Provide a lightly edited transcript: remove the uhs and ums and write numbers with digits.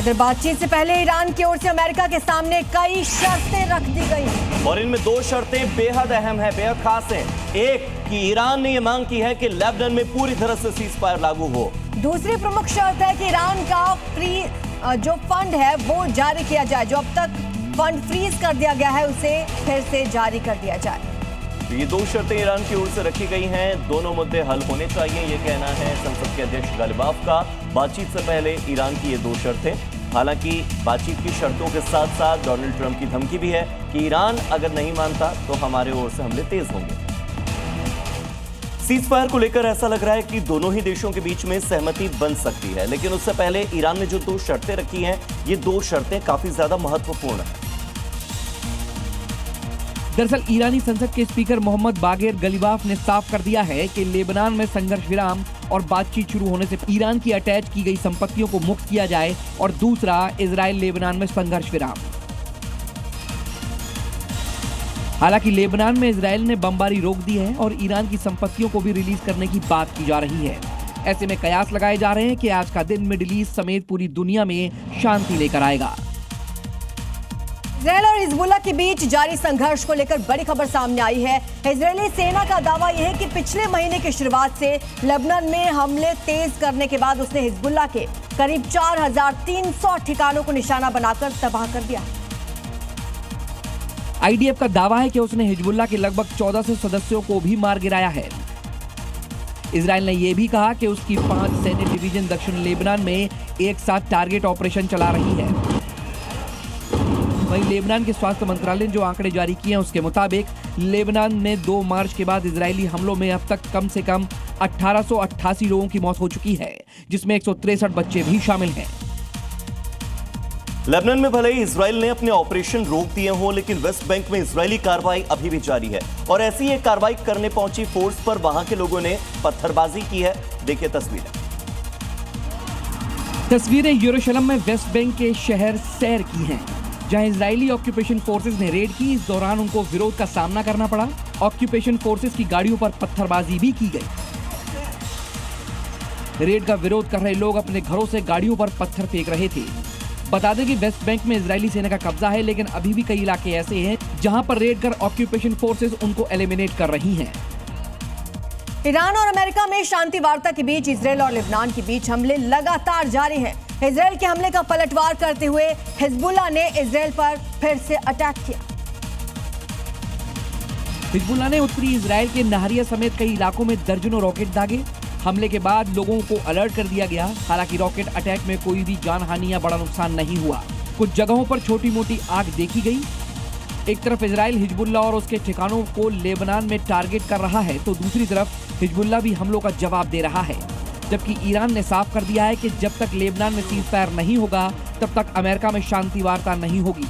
इधर बातचीत से पहले ईरान की ओर से अमेरिका के सामने कई शर्तें रख दी गई और इनमें 2 शर्तें बेहद अहम है, बेहद खास है। एक कि ईरान ने यह मांग की है कि लेबनान में पूरी तरह से सीज फायर लागू हो। दूसरी प्रमुख शर्त है कि ईरान का जो फंड है वो जारी किया जाए, जो अब तक फंड फ्रीज कर दिया गया है उसे फिर से जारी कर दिया जाए। ये 2 शर्तें ईरान की ओर से रखी गई हैं। दोनों मुद्दे हल होने चाहिए, ये कहना है संसद के अध्यक्ष गालिबाफ का। बातचीत से पहले ईरान की ये 2 शर्तें। हालांकि बातचीत की शर्तों के साथ साथ डोनाल्ड ट्रंप की धमकी भी है कि ईरान अगर नहीं मानता तो हमारे ओर से हमले तेज होंगे। सीज फायर को लेकर ऐसा लग रहा है कि दोनों ही देशों के बीच में सहमति बन सकती है, लेकिन उससे पहले ईरान ने जो 2 शर्तें रखी हैं, ये 2 शर्तें काफी ज्यादा महत्वपूर्ण हैं। दरअसल ईरानी संसद के स्पीकर मोहम्मद बागेर गलीबाफ ने साफ कर दिया है कि लेबनान में संघर्ष विराम और बातचीत शुरू होने से ईरान की अटैच की गई संपत्तियों को मुक्त किया जाए, और दूसरा इजराइल लेबनान में संघर्ष विराम। हालांकि लेबनान में इजराइल ने बमबारी रोक दी है और ईरान की संपत्तियों को भी रिलीज करने की बात की जा रही है। ऐसे में कयास लगाए जा रहे हैं कि आज का दिन मिडिल ईस्ट समेत पूरी दुनिया में शांति लेकर आएगा। इजराइल और हिजबुल्लाह के बीच जारी संघर्ष को लेकर बड़ी खबर सामने आई है। इजरायली सेना का दावा यह है कि पिछले महीने की शुरुआत से लेबनान में हमले तेज करने के बाद उसने हिजबुल्लाह के करीब 4300 ठिकानों को निशाना बनाकर तबाह कर दिया। आईडीएफ का दावा है कि उसने हिजबुल्लाह के लगभग 1400 सदस्यों को भी मार गिराया है। इजराइल ने यह भी कहा कि उसकी 5 सैन्य डिवीजन दक्षिण लेबनान में एक साथ टारगेट ऑपरेशन चला रही है। वहीं लेबनान के स्वास्थ्य मंत्रालय ने जो आंकड़े जारी किए हैं उसके मुताबिक लेबनान में 2 मार्च के बाद इजरायली हमलों में अब तक कम से कम 1888 लोगों की मौत हो चुकी है, जिसमें 163 बच्चे भी शामिल हैं। लेबनान में भले ही इजराइल ने अपने ऑपरेशन रोक दिए हों, लेकिन वेस्ट बैंक में इजरायली कार्रवाई अभी भी जारी है और ऐसी एक कार्रवाई करने पहुंची फोर्स पर वहां के लोगों ने पत्थरबाजी की है। देखिए तस्वीरें यरूशलेम में वेस्ट बैंक के शहर सैर की हैं, जहां इजरायली ऑक्यूपेशन फोर्सेस ने रेड की। इस दौरान उनको विरोध का सामना करना पड़ा। ऑक्यूपेशन फोर्सेस की गाड़ियों पर पत्थरबाजी भी की गई। रेड का विरोध कर रहे लोग अपने घरों से गाड़ियों पर पत्थर फेंक रहे थे। बता दें कि वेस्ट बैंक में इजरायली सेना का कब्जा है, लेकिन अभी भी कई इलाके ऐसे हैं जहां पर रेड कर ऑक्यूपेशन फोर्सेस उनको एलिमिनेट कर रही हैं। ईरान और अमेरिका में शांति वार्ता के बीच इजराइल और लेबनान के बीच हमले लगातार जारी हैं। इजराइल के हमले का पलटवार करते हुए हिजबुल्लाह ने इजराइल पर फिर से अटैक किया। हिजबुल्लाह ने उत्तरी इजराइल के नहरिया समेत कई इलाकों में दर्जनों रॉकेट दागे। हमले के बाद लोगों को अलर्ट कर दिया गया। हालांकि रॉकेट अटैक में कोई भी जानहानि या बड़ा नुकसान नहीं हुआ। कुछ जगहों पर छोटी मोटी आग देखी गई। एक तरफ इजराइल हिजबुल्लाह और उसके ठिकानों को लेबनान में टारगेट कर रहा है, तो दूसरी तरफ हिजबुल्लाह भी हमलों का जवाब दे रहा है। जबकि ईरान ने साफ कर दिया है कि जब तक लेबनान में सीज फायर नहीं होगा तब तक अमेरिका में शांति वार्ता नहीं होगी।